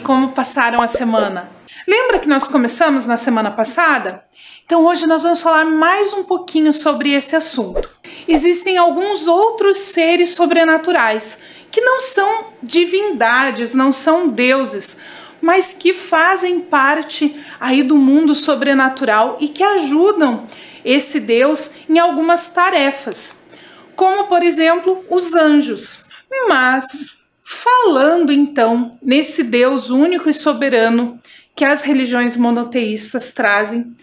como passaram a semana? Lembra que nós começamos na semana passada? Então hoje nós vamos falar mais um pouquinho sobre esse assunto. Existem alguns outros seres sobrenaturais que não são divindades, não são deuses, mas que fazem parte aí do mundo sobrenatural e que ajudam esse Deus em algumas tarefas, como por exemplo os anjos. Mas falando então nesse Deus único e soberano que as religiões monoteístas trazem,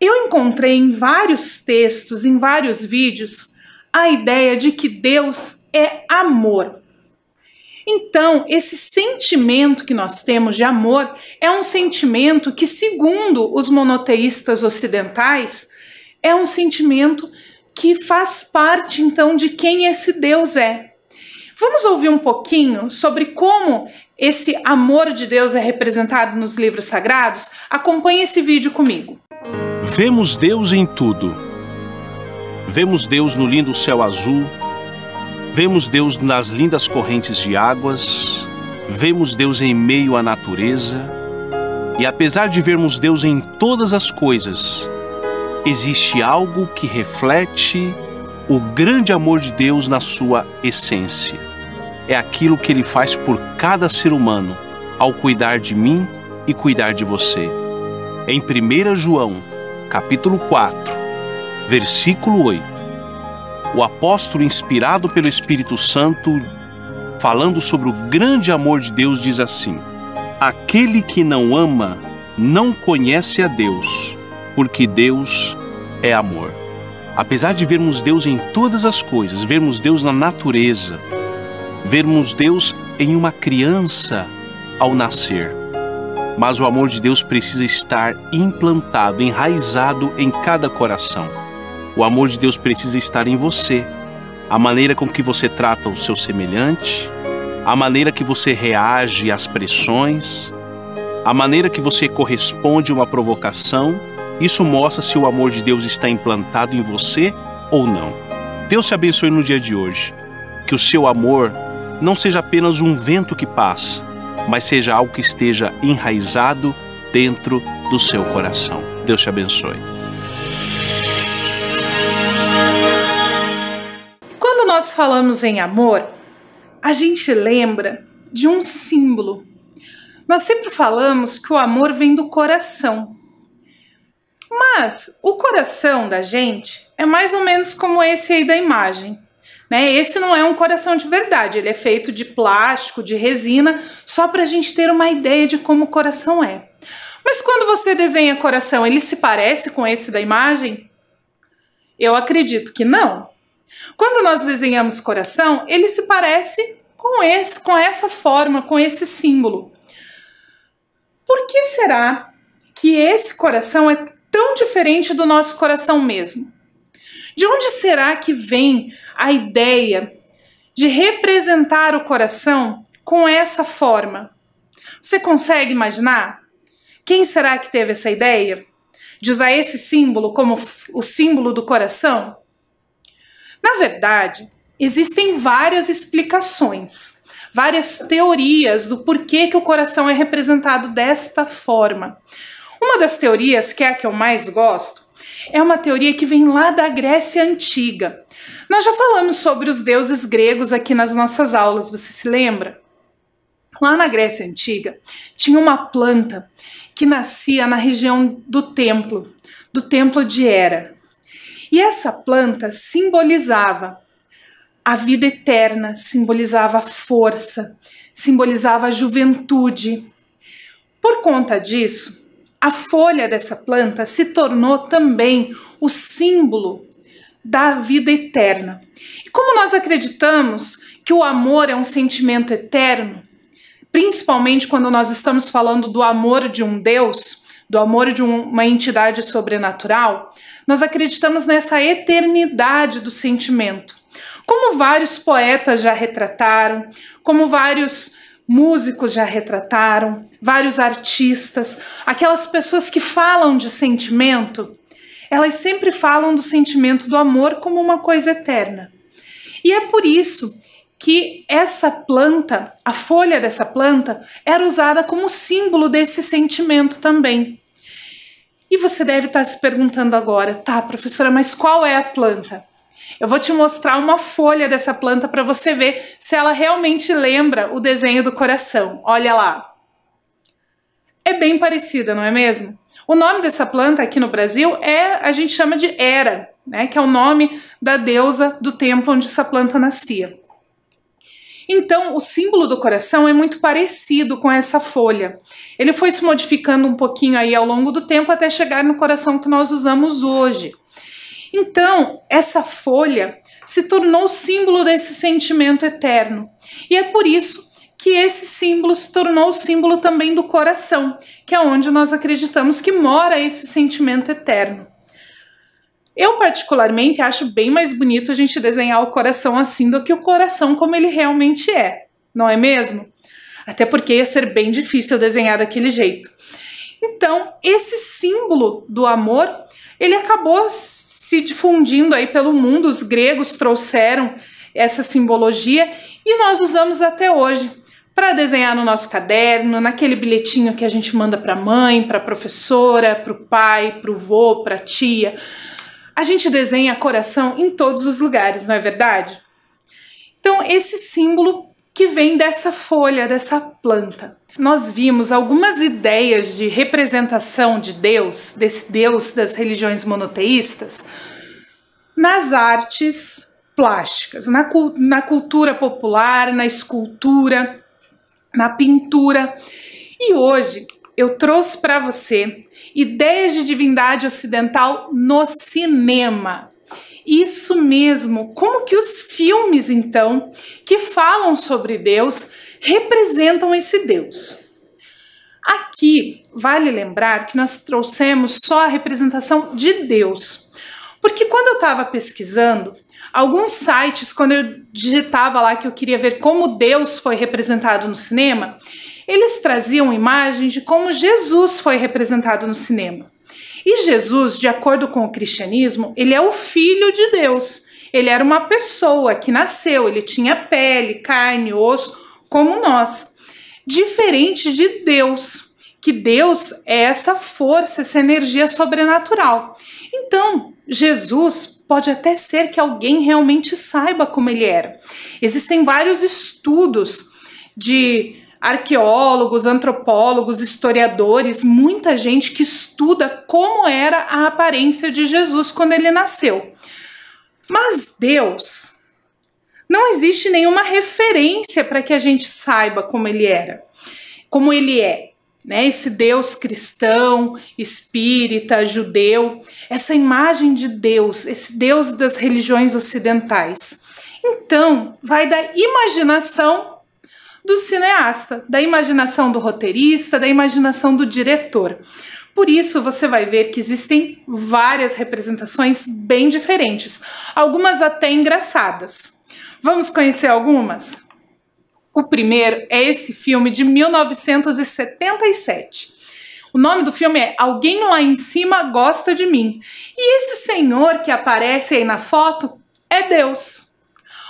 eu encontrei em vários textos, em vários vídeos, a ideia de que Deus é amor. Então, esse sentimento que nós temos de amor é um sentimento que, segundo os monoteístas ocidentais, é um sentimento que faz parte, então, de quem esse Deus é. Vamos ouvir um pouquinho sobre como esse amor de Deus é representado nos livros sagrados? Acompanhe esse vídeo comigo. Vemos Deus em tudo. Vemos Deus no lindo céu azul. Vemos Deus nas lindas correntes de águas. Vemos Deus em meio à natureza. E apesar de vermos Deus em todas as coisas, existe algo que reflete o grande amor de Deus na sua essência. É aquilo que Ele faz por cada ser humano ao cuidar de mim e cuidar de você. Em 1 João, capítulo 4, versículo 8, o apóstolo, inspirado pelo Espírito Santo, falando sobre o grande amor de Deus, diz assim: aquele que não ama não conhece a Deus, porque Deus é amor. Apesar de vermos Deus em todas as coisas, vermos Deus na natureza, vermos Deus em uma criança ao nascer, mas o amor de Deus precisa estar implantado, enraizado em cada coração. O amor de Deus precisa estar em você. A maneira com que você trata o seu semelhante, a maneira que você reage às pressões, a maneira que você corresponde a uma provocação, isso mostra se o amor de Deus está implantado em você ou não. Deus te abençoe no dia de hoje. Que o seu amor não seja apenas um vento que passa, mas seja algo que esteja enraizado dentro do seu coração. Deus te abençoe. Quando nós falamos em amor, a gente lembra de um símbolo. Nós sempre falamos que o amor vem do coração. Mas o coração da gente é mais ou menos como esse aí da imagem. Esse não é um coração de verdade, ele é feito de plástico, de resina, só para a gente ter uma ideia de como o coração é. Mas quando você desenha coração, ele se parece com esse da imagem? Eu acredito que não. Quando nós desenhamos coração, ele se parece com essa forma, com esse símbolo. Por que será que esse coração é tão diferente do nosso coração mesmo? De onde será que vem a ideia de representar o coração com essa forma? Você consegue imaginar? Quem será que teve essa ideia de usar esse símbolo como o símbolo do coração? Na verdade, existem várias explicações, várias teorias do porquê que o coração é representado desta forma. Uma das teorias, que é a que eu mais gosto, é uma teoria que vem lá da Grécia Antiga. Nós já falamos sobre os deuses gregos aqui nas nossas aulas, você se lembra? Lá na Grécia Antiga, tinha uma planta que nascia na região do templo de Hera. E essa planta simbolizava a vida eterna, simbolizava a força, simbolizava a juventude. Por conta disso, a folha dessa planta se tornou também o símbolo da vida eterna. E como nós acreditamos que o amor é um sentimento eterno, principalmente quando nós estamos falando do amor de um Deus, do amor de uma entidade sobrenatural, nós acreditamos nessa eternidade do sentimento. Como vários poetas já retrataram, como vários músicos já retrataram, vários artistas, aquelas pessoas que falam de sentimento, elas sempre falam do sentimento do amor como uma coisa eterna. E é por isso que essa planta, a folha dessa planta, era usada como símbolo desse sentimento também. E você deve estar se perguntando agora, tá, professora, mas qual é a planta? Eu vou te mostrar uma folha dessa planta para você ver se ela realmente lembra o desenho do coração. Olha lá. É bem parecida, não é mesmo? O nome dessa planta aqui no Brasil a gente chama de Hera, né, que é o nome da deusa do templo onde essa planta nascia. Então, o símbolo do coração é muito parecido com essa folha. Ele foi se modificando um pouquinho aí ao longo do tempo até chegar no coração que nós usamos hoje. Então, essa folha se tornou símbolo desse sentimento eterno. E é por isso que esse símbolo se tornou o símbolo também do coração, que é onde nós acreditamos que mora esse sentimento eterno. Eu, particularmente, acho bem mais bonito a gente desenhar o coração assim do que o coração como ele realmente é, não é mesmo? Até porque ia ser bem difícil desenhar daquele jeito. Então, esse símbolo do amor, ele acabou se difundindo aí pelo mundo, os gregos trouxeram essa simbologia e nós usamos até hoje para desenhar no nosso caderno, naquele bilhetinho que a gente manda para a mãe, para a professora, para o pai, para o vô, para a tia. A gente desenha coração em todos os lugares, não é verdade? Então, esse símbolo que vem dessa folha, dessa planta. Nós vimos algumas ideias de representação de Deus, desse Deus das religiões monoteístas, nas artes plásticas, na cultura popular, na escultura, na pintura. E hoje eu trouxe para você ideias de divindade ocidental no cinema. Isso mesmo, como que os filmes, então, que falam sobre Deus, representam esse Deus. Aqui, vale lembrar que nós trouxemos só a representação de Deus. Porque quando eu estava pesquisando, alguns sites, quando eu digitava lá que eu queria ver como Deus foi representado no cinema, eles traziam imagens de como Jesus foi representado no cinema. E Jesus, de acordo com o cristianismo, ele é o Filho de Deus. Ele era uma pessoa que nasceu, ele tinha pele, carne, osso, como nós. Diferente de Deus, que Deus é essa força, essa energia sobrenatural. Então, Jesus pode até ser que alguém realmente saiba como ele era. Existem vários estudos de arqueólogos, antropólogos, historiadores, muita gente que estuda como era a aparência de Jesus quando ele nasceu. Mas Deus, não existe nenhuma referência para que a gente saiba como ele era, como ele é, né? Esse Deus cristão, espírita, judeu, essa imagem de Deus, esse Deus das religiões ocidentais. Então, vai da imaginação do cineasta, da imaginação do roteirista, da imaginação do diretor. Por isso, você vai ver que existem várias representações bem diferentes, algumas até engraçadas. Vamos conhecer algumas? O primeiro é esse filme de 1977. O nome do filme é Alguém Lá em Cima Gosta de Mim. E esse senhor que aparece aí na foto é Deus.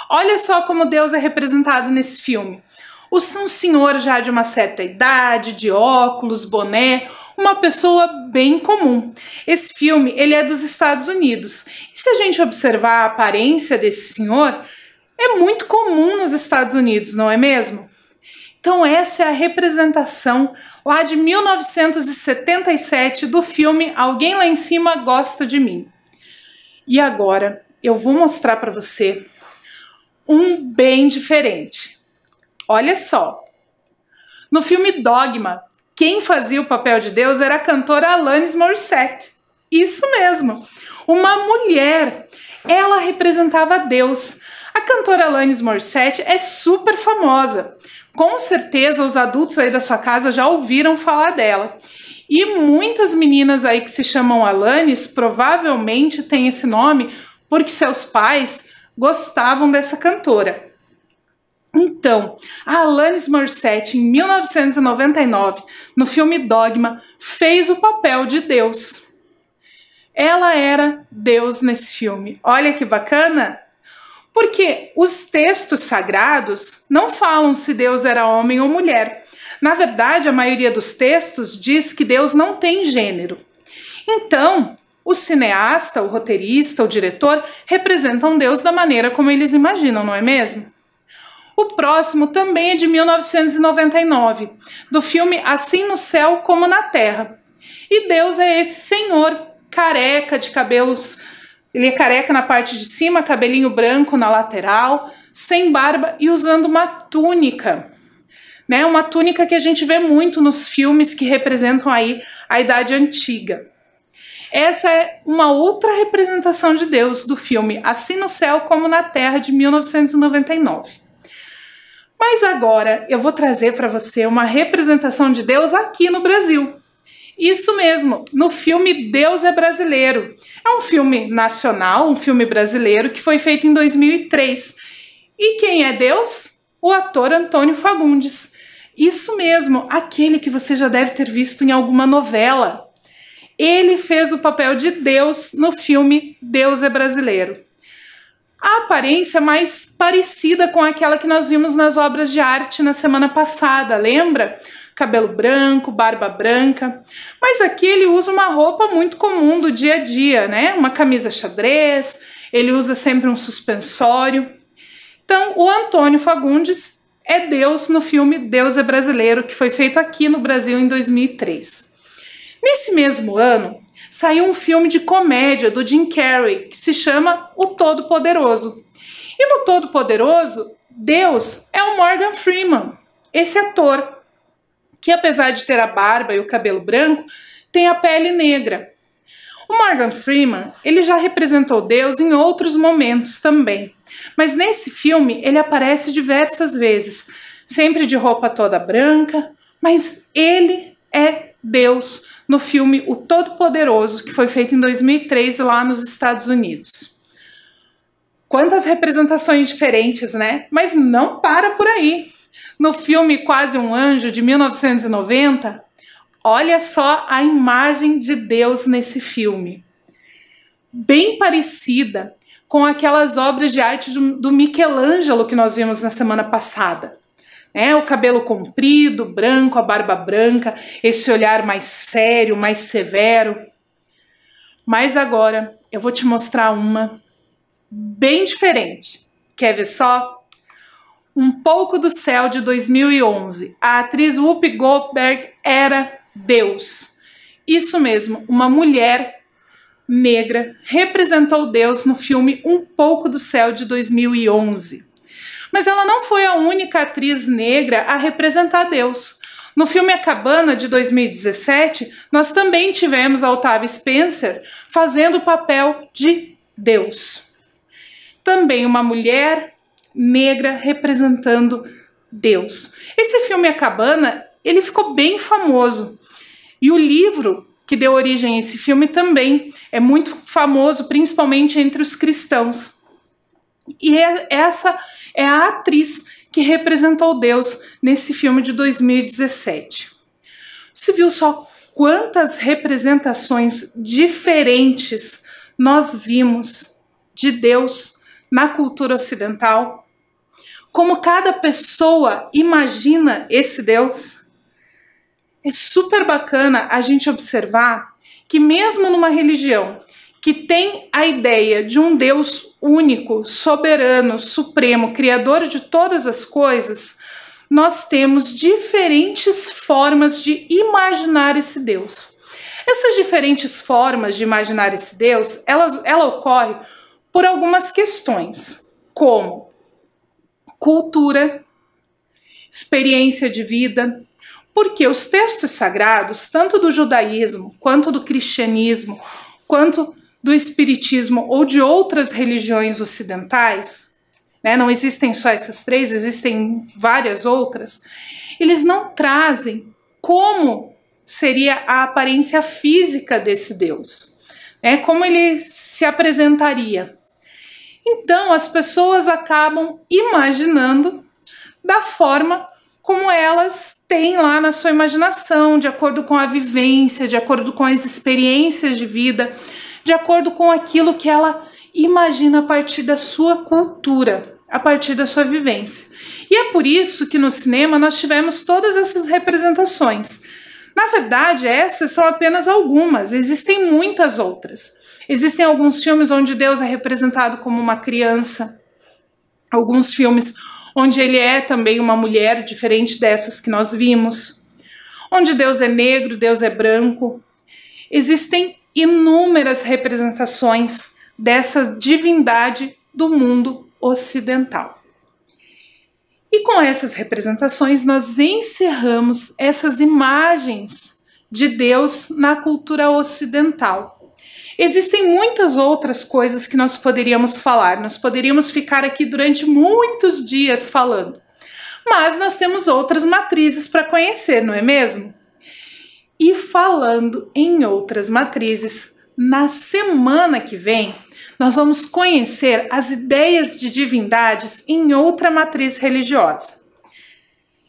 Olha só como Deus é representado nesse filme. Um senhor já de uma certa idade, de óculos, boné, uma pessoa bem comum. Esse filme, ele é dos Estados Unidos. E se a gente observar a aparência desse senhor, é muito comum nos Estados Unidos, não é mesmo? Então essa é a representação lá de 1977 do filme Alguém Lá em Cima Gosta de Mim. E agora eu vou mostrar para você um bem diferente. Olha só, no filme Dogma, quem fazia o papel de Deus era a cantora Alanis Morissette. Isso mesmo, uma mulher. Ela representava Deus. A cantora Alanis Morissette é super famosa. Com certeza os adultos aí da sua casa já ouviram falar dela. E muitas meninas aí que se chamam Alanis provavelmente têm esse nome porque seus pais gostavam dessa cantora. Então, a Alanis Morissette, em 1999, no filme Dogma, fez o papel de Deus. Ela era Deus nesse filme. Olha que bacana! Porque os textos sagrados não falam se Deus era homem ou mulher. Na verdade, a maioria dos textos diz que Deus não tem gênero. Então, o cineasta, o roteirista, o diretor representam Deus da maneira como eles imaginam, não é mesmo? O próximo também é de 1999, do filme Assim no Céu como na Terra. E Deus é esse senhor, careca, de cabelos... Ele é careca na parte de cima, cabelinho branco na lateral, sem barba e usando uma túnica. Né? Uma túnica que a gente vê muito nos filmes que representam aí a Idade Antiga. Essa é uma outra representação de Deus do filme Assim no Céu como na Terra, de 1999. Mas agora eu vou trazer para você uma representação de Deus aqui no Brasil. Isso mesmo, no filme Deus é Brasileiro. É um filme nacional, um filme brasileiro que foi feito em 2003. E quem é Deus? O ator Antônio Fagundes. Isso mesmo, aquele que você já deve ter visto em alguma novela. Ele fez o papel de Deus no filme Deus é Brasileiro. A aparência é mais parecida com aquela que nós vimos nas obras de arte na semana passada, lembra? Cabelo branco, barba branca. Mas aqui ele usa uma roupa muito comum do dia a dia, né? Uma camisa xadrez, ele usa sempre um suspensório. Então, o Antônio Fagundes é Deus no filme Deus é Brasileiro, que foi feito aqui no Brasil em 2003. Nesse mesmo ano, saiu um filme de comédia do Jim Carrey, que se chama O Todo-Poderoso. E no Todo-Poderoso, Deus é o Morgan Freeman, esse ator, que apesar de ter a barba e o cabelo branco, tem a pele negra. O Morgan Freeman, ele já representou Deus em outros momentos também, mas nesse filme ele aparece diversas vezes, sempre de roupa toda branca, mas ele é Deus no filme O Todo-Poderoso, que foi feito em 2003 lá nos Estados Unidos. Quantas representações diferentes, né? Mas não para por aí. No filme Quase um Anjo, de 1990, olha só a imagem de Deus nesse filme. Bem parecida com aquelas obras de arte do Michelangelo que nós vimos na semana passada. O cabelo comprido, branco, a barba branca, esse olhar mais sério, mais severo. Mas agora eu vou te mostrar uma bem diferente. Quer ver só? Um Pouco do Céu, de 2011. A atriz Whoopi Goldberg era Deus. Isso mesmo, uma mulher negra representou Deus no filme Um Pouco do Céu, de 2011. Mas ela não foi a única atriz negra a representar Deus. No filme A Cabana, de 2017, nós também tivemos a Octavia Spencer fazendo o papel de Deus. Também uma mulher negra representando Deus. Esse filme A Cabana, ele ficou bem famoso. E o livro que deu origem a esse filme também é muito famoso, principalmente entre os cristãos. E essa é a atriz que representou Deus nesse filme de 2017. Você viu só quantas representações diferentes nós vimos de Deus na cultura ocidental? Como cada pessoa imagina esse Deus? É super bacana a gente observar que mesmo numa religião que tem a ideia de um Deus único, soberano, supremo, criador de todas as coisas, nós temos diferentes formas de imaginar esse Deus. Essas diferentes formas de imaginar esse Deus, ela ocorre por algumas questões, como cultura, experiência de vida, porque os textos sagrados, tanto do judaísmo, quanto do cristianismo, quanto do espiritismo ou de outras religiões ocidentais, né, não existem só essas três, existem várias outras, eles não trazem como seria a aparência física desse Deus, né, como ele se apresentaria. Então as pessoas acabam imaginando da forma como elas têm lá na sua imaginação, de acordo com a vivência, de acordo com as experiências de vida, de acordo com aquilo que ela imagina a partir da sua cultura, a partir da sua vivência. E é por isso que no cinema nós tivemos todas essas representações. Na verdade, essas são apenas algumas, existem muitas outras. Existem alguns filmes onde Deus é representado como uma criança, alguns filmes onde ele é também uma mulher, diferente dessas que nós vimos, onde Deus é negro, Deus é branco. Existem inúmeras representações dessa divindade do mundo ocidental. E com essas representações nós encerramos essas imagens de Deus na cultura ocidental. Existem muitas outras coisas que nós poderíamos falar, nós poderíamos ficar aqui durante muitos dias falando, mas nós temos outras matrizes para conhecer, não é mesmo? E falando em outras matrizes, na semana que vem, nós vamos conhecer as ideias de divindades em outra matriz religiosa.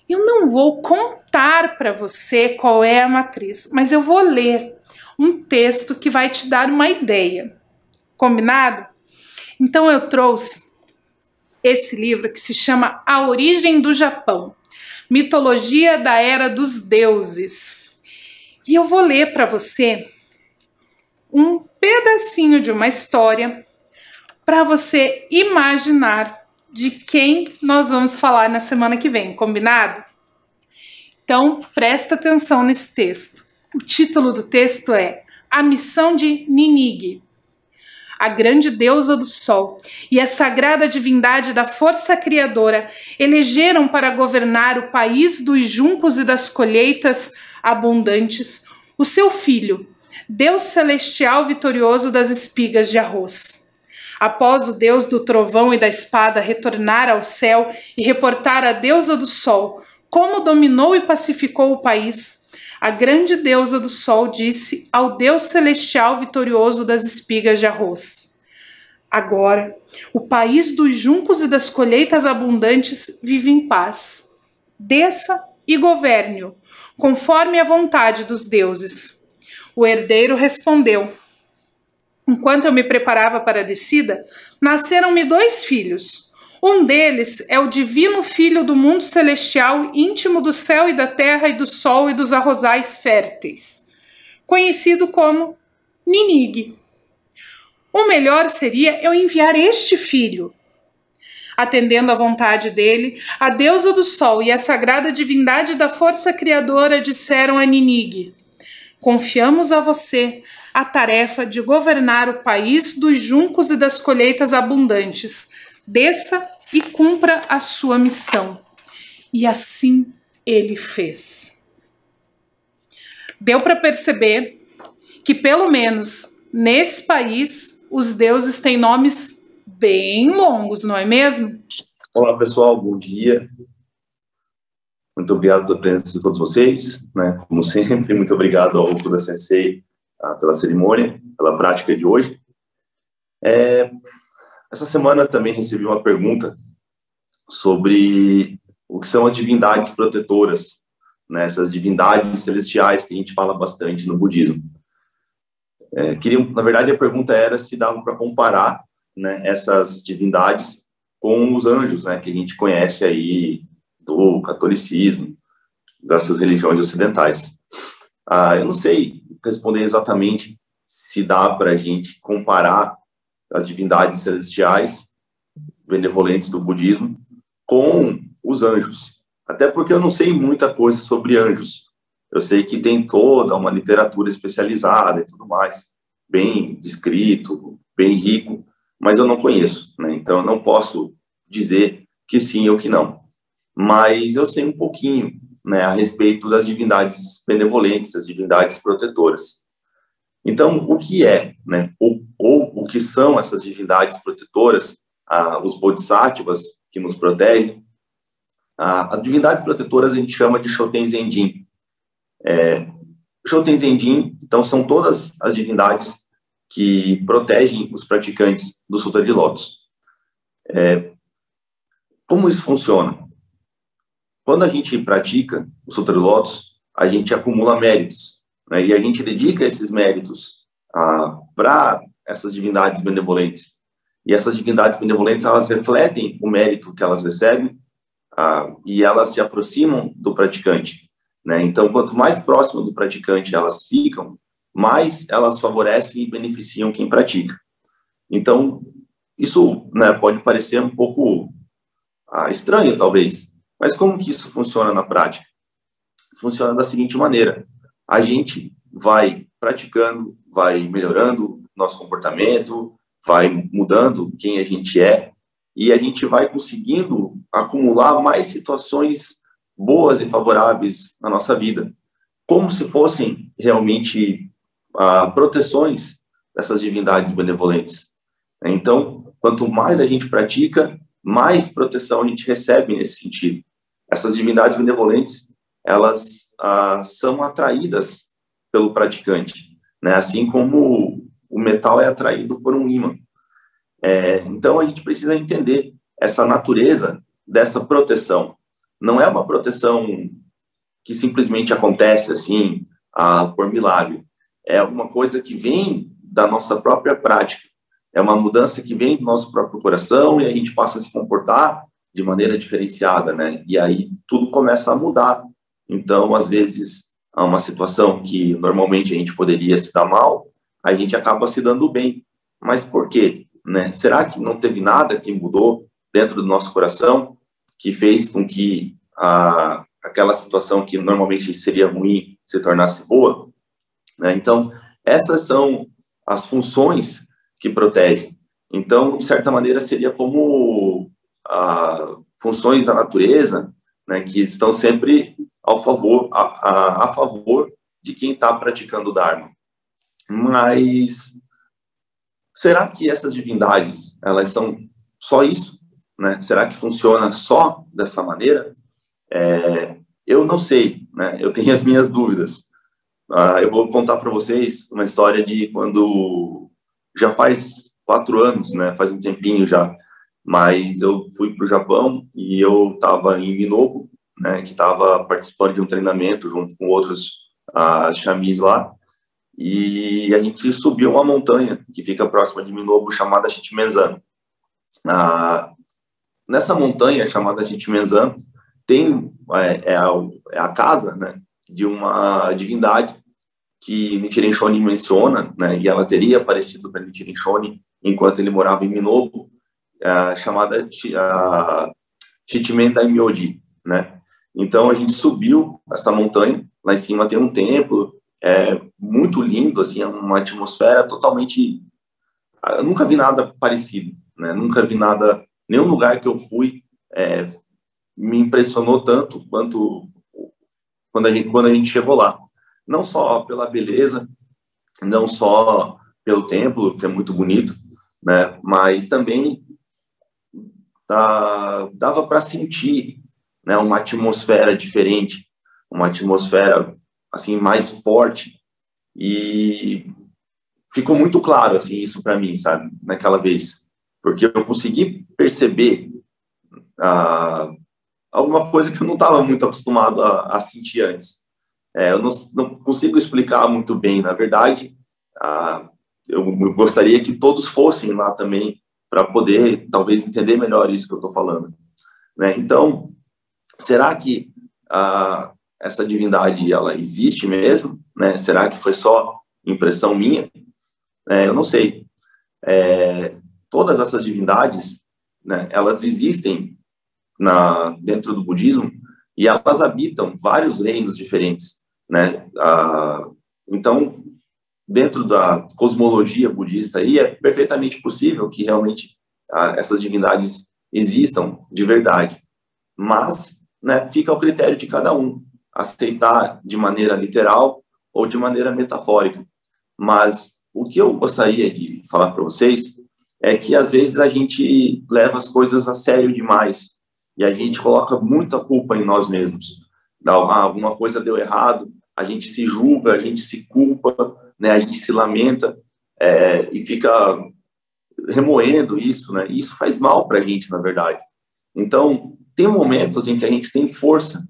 Eu não vou contar para você qual é a matriz, mas eu vou ler um texto que vai te dar uma ideia. Combinado? Então eu trouxe esse livro que se chama A Origem do Japão, Mitologia da Era dos Deuses. E eu vou ler para você um pedacinho de uma história para você imaginar de quem nós vamos falar na semana que vem, combinado? Então, presta atenção nesse texto. O título do texto é A Missão de Ninigi. A grande deusa do sol e a sagrada divindade da força criadora elegeram para governar o país dos juncos e das colheitas abundantes o seu filho, Deus celestial vitorioso das espigas de arroz. Após o deus do trovão e da espada retornar ao céu e reportar à deusa do sol como dominou e pacificou o país, a grande deusa do sol disse ao Deus celestial vitorioso das espigas de arroz: agora, o país dos juncos e das colheitas abundantes vive em paz. Desça e governe-o, conforme a vontade dos deuses. O herdeiro respondeu: enquanto eu me preparava para a descida, nasceram-me 2 filhos. Um deles é o divino filho do mundo celestial, íntimo do céu e da terra e do sol e dos arrozais férteis, conhecido como Ninigi. O melhor seria eu enviar este filho. Atendendo à vontade dele, a deusa do sol e a sagrada divindade da força criadora disseram a Ninigi: confiamos a você a tarefa de governar o país dos juncos e das colheitas abundantes. Desça e cumpra a sua missão. E assim ele fez. Deu para perceber que, pelo menos nesse país, os deuses têm nomes bem longos, não é mesmo? Olá, pessoal, bom dia. Muito obrigado pela presença de todos vocês, né? Como sempre, muito obrigado ao Buda Sensei pela cerimônia, pela prática de hoje. Essa semana também recebi uma pergunta sobre o que são as divindades protetoras, né? Essas divindades celestiais que a gente fala bastante no budismo. Na verdade, a pergunta era se dava para comparar, né, essas divindades com os anjos, né, que a gente conhece aí do catolicismo, dessas religiões ocidentais. Eu não sei responder exatamente se dá para a gente comparar as divindades celestiais benevolentes do budismo com os anjos, até porque eu não sei muita coisa sobre anjos. Eu sei que tem toda uma literatura especializada e tudo mais, bem descrito, bem rico, mas eu não conheço, né? Então eu não posso dizer que sim ou que não. Mas eu sei um pouquinho, né, a respeito das divindades benevolentes, as divindades protetoras. Então, o que é, né, ou o que são essas divindades protetoras, os bodhisattvas que nos protegem? As divindades protetoras a gente chama de Shoten Zenjin. Shoten Zenjin, então, são todas as divindades que protegem os praticantes do Sutra de Lótus. Como isso funciona? Quando a gente pratica o Sutra de Lótus, a gente acumula méritos, né? E a gente dedica esses méritos para essas divindades benevolentes. e essas divindades benevolentes, elas refletem o mérito que elas recebem, e elas se aproximam do praticante, né? Então, quanto mais próximo do praticante elas ficam, mais elas favorecem e beneficiam quem pratica. Então, isso, né, pode parecer um pouco estranho, talvez, mas como que isso funciona na prática? Funciona da seguinte maneira: a gente vai praticando, vai melhorando nosso comportamento, vai mudando quem a gente é, e a gente vai conseguindo acumular mais situações boas e favoráveis na nossa vida, como se fossem realmente proteções dessas divindades benevolentes. Então, quanto mais a gente pratica, mais proteção a gente recebe nesse sentido. Essas divindades benevolentes, elas são atraídas pelo praticante, né? Assim como o metal é atraído por um ímã. Então, a gente precisa entender essa natureza dessa proteção. Não é uma proteção que simplesmente acontece assim, por milagre. É alguma coisa que vem da nossa própria prática. É uma mudança que vem do nosso próprio coração e a gente passa a se comportar de maneira diferenciada, né? E aí tudo começa a mudar. Então, às vezes, há uma situação que normalmente a gente poderia se dar mal, a gente acaba se dando bem. Mas por quê? Né? Será que não teve nada que mudou dentro do nosso coração que fez com que aquela situação que normalmente seria ruim se tornasse boa? Né? Então, essas são as funções que protegem. Então, de certa maneira, seria como funções da natureza, né, que estão sempre a favor de quem está praticando o Dharma. Mas será que essas divindades, elas são só isso? Né? Será que funciona só dessa maneira? Eu não sei, né? Eu tenho as minhas dúvidas. Eu vou contar para vocês uma história de quando já faz 4 anos, né? Faz um tempinho já, mas eu fui para o Japão e eu estava em Minobu, né? Que estava participando de um treinamento junto com outros chamis lá, e a gente subiu uma montanha que fica próxima de Minobu chamada Shichimenzan. Nessa montanha chamada Shichimenzan tem a casa, né, de uma divindade que Nichiren Shonin menciona, né, e ela teria aparecido para Nichiren Shonin enquanto ele morava em Minobu, chamada Shichimen Daimyoji, né? Então a gente subiu essa montanha, lá em cima tem um templo, muito lindo, assim, uma atmosfera totalmente... Eu nunca vi nada parecido, né? Nunca vi nada, nenhum lugar que eu fui me impressionou tanto quanto quando a gente chegou lá. Não só pela beleza, não só pelo templo, que é muito bonito, né? Mas também dava para sentir, né, uma atmosfera diferente, uma atmosfera assim mais forte, e ficou muito claro assim isso para mim, sabe, naquela vez, porque eu consegui perceber alguma coisa que eu não estava muito acostumado a sentir antes. Eu não consigo explicar muito bem, na verdade. Eu gostaria que todos fossem lá também para poder talvez entender melhor isso que eu estou falando, né? Então, será que essa divindade ela existe mesmo, né? Será que foi só impressão minha? Eu não sei. Todas essas divindades, né, elas existem dentro do budismo e elas habitam vários reinos diferentes, né? Então, dentro da cosmologia budista aí, é perfeitamente possível que realmente essas divindades existam de verdade, mas, né, fica ao critério de cada um aceitar de maneira literal ou de maneira metafórica. Mas o que eu gostaria de falar para vocês é que às vezes a gente leva as coisas a sério demais e a gente coloca muita culpa em nós mesmos. Alguma coisa deu errado, a gente se julga, a gente se culpa, né, a gente se lamenta e fica remoendo isso, né? E isso faz mal para a gente, na verdade. Então, tem momentos em que a gente tem força,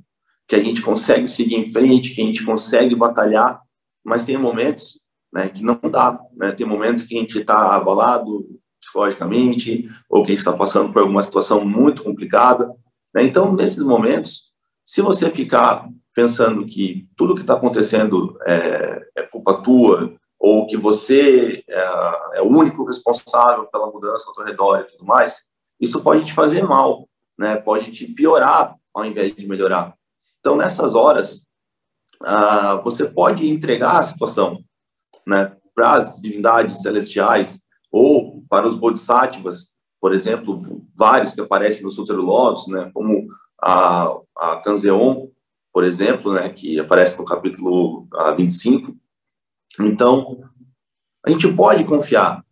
que a gente consegue seguir em frente, que a gente consegue batalhar, mas tem momentos, né, que não dá, né? Tem momentos que a gente está abalado, psicologicamente, ou quem está passando por alguma situação muito complicada, né? Então, nesses momentos, se você ficar pensando que tudo que está acontecendo é culpa tua, ou que você é o único responsável pela mudança ao teu redor e tudo mais, isso pode te fazer mal, né? Pode te piorar ao invés de melhorar. Então, nessas horas, você pode entregar a situação, né, para as divindades celestiais ou para os bodhisattvas, por exemplo, vários que aparecem no Sutra do Lótus, né, como a Kanzeon, por exemplo, né, que aparece no capítulo 25. Então, a gente pode confiar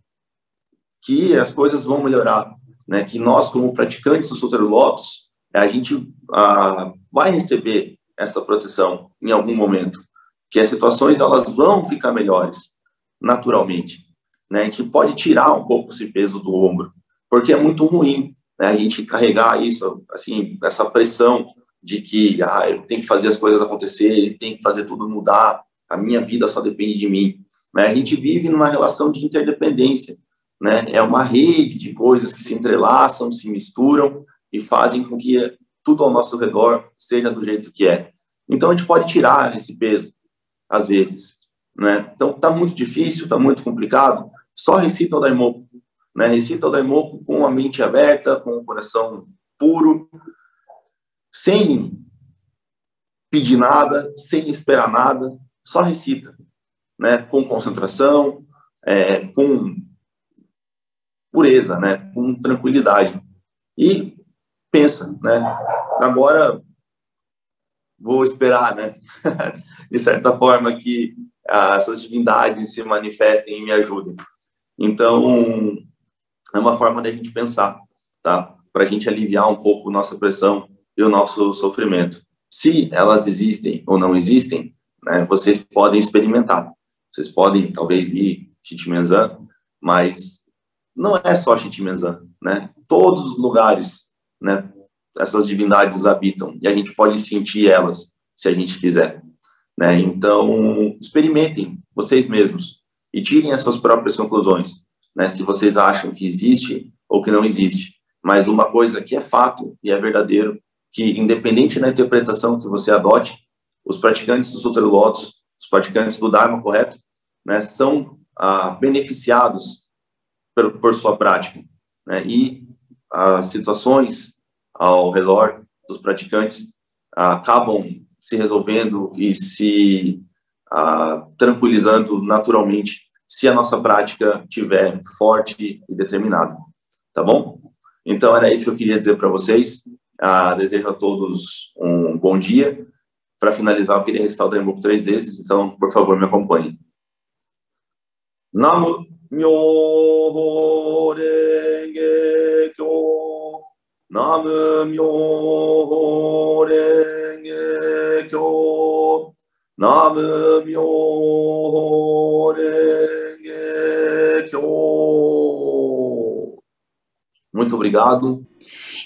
que as coisas vão melhorar, né, que nós, como praticantes do Sutra do Lótus, a gente vai receber essa proteção em algum momento, que as situações elas vão ficar melhores naturalmente, né? A gente pode tirar um pouco esse peso do ombro, porque é muito ruim, né, a gente carregar isso, assim, essa pressão de que eu tenho que fazer as coisas acontecerem, tenho que fazer tudo mudar, a minha vida só depende de mim, né? A gente vive numa relação de interdependência, né? É uma rede de coisas que se entrelaçam, se misturam e fazem com que tudo ao nosso redor seja do jeito que é. Então, a gente pode tirar esse peso, às vezes, né? Então, está muito difícil, está muito complicado, só recita o Daimoku, né? Recita o Daimoku com a mente aberta, com o coração puro, sem pedir nada, sem esperar nada, só recita, né? Com concentração, com pureza, né? Com tranquilidade. E pensa, né? Agora vou esperar, né? De certa forma que essas divindades se manifestem e me ajudem. Então, é uma forma da gente pensar, tá? Para a gente aliviar um pouco nossa pressão e o nosso sofrimento. Se elas existem ou não existem, né? Vocês podem experimentar. Vocês podem, talvez, ir Shichimenzan, mas não é só Shichimenzan, né? Todos os lugares, né, essas divindades habitam, e a gente pode sentir elas, se a gente quiser, né? Então, experimentem vocês mesmos e tirem as suas próprias conclusões, né? Se vocês acham que existe ou que não existe. Mas uma coisa que é fato e é verdadeiro, que independente da interpretação que você adote, os praticantes do Sutra do Lótus, os praticantes do Dharma correto, né, são beneficiados por sua prática, né? E as situações ao redor dos praticantes acabam se resolvendo e se tranquilizando naturalmente se a nossa prática estiver forte e determinada, tá bom? Então era isso que eu queria dizer para vocês. Desejo a todos um bom dia. Para finalizar, eu queria recitar o Daimoku 3 vezes, então, por favor, me acompanhe. Namo Myoho Renge Kyo. Namo Myoho Renge Kyo. Namo Myoho Renge Kyo. Muito obrigado.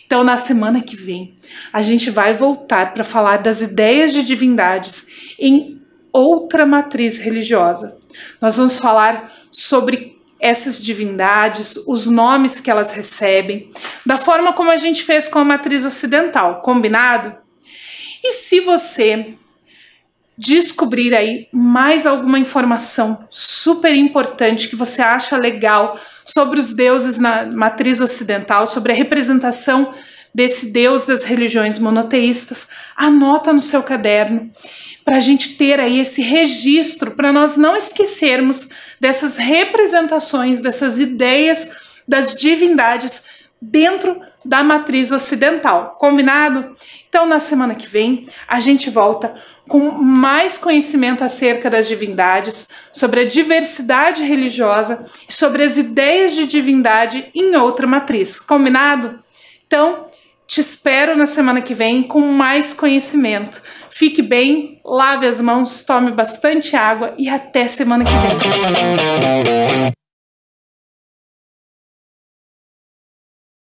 Então, na semana que vem, a gente vai voltar para falar das ideias de divindades em outra matriz religiosa. Nós vamos falar sobre essas divindades, os nomes que elas recebem, da forma como a gente fez com a matriz ocidental, combinado? E se você descobrir aí mais alguma informação super importante que você acha legal sobre os deuses na matriz ocidental, sobre a representação desse deus das religiões monoteístas, anota no seu caderno, para a gente ter aí esse registro, para nós não esquecermos dessas representações, dessas ideias das divindades dentro da matriz ocidental. Combinado? Então, na semana que vem, a gente volta com mais conhecimento acerca das divindades, sobre a diversidade religiosa e sobre as ideias de divindade em outra matriz. Combinado? Então, te espero na semana que vem com mais conhecimento. Fique bem, lave as mãos, tome bastante água e até semana que vem.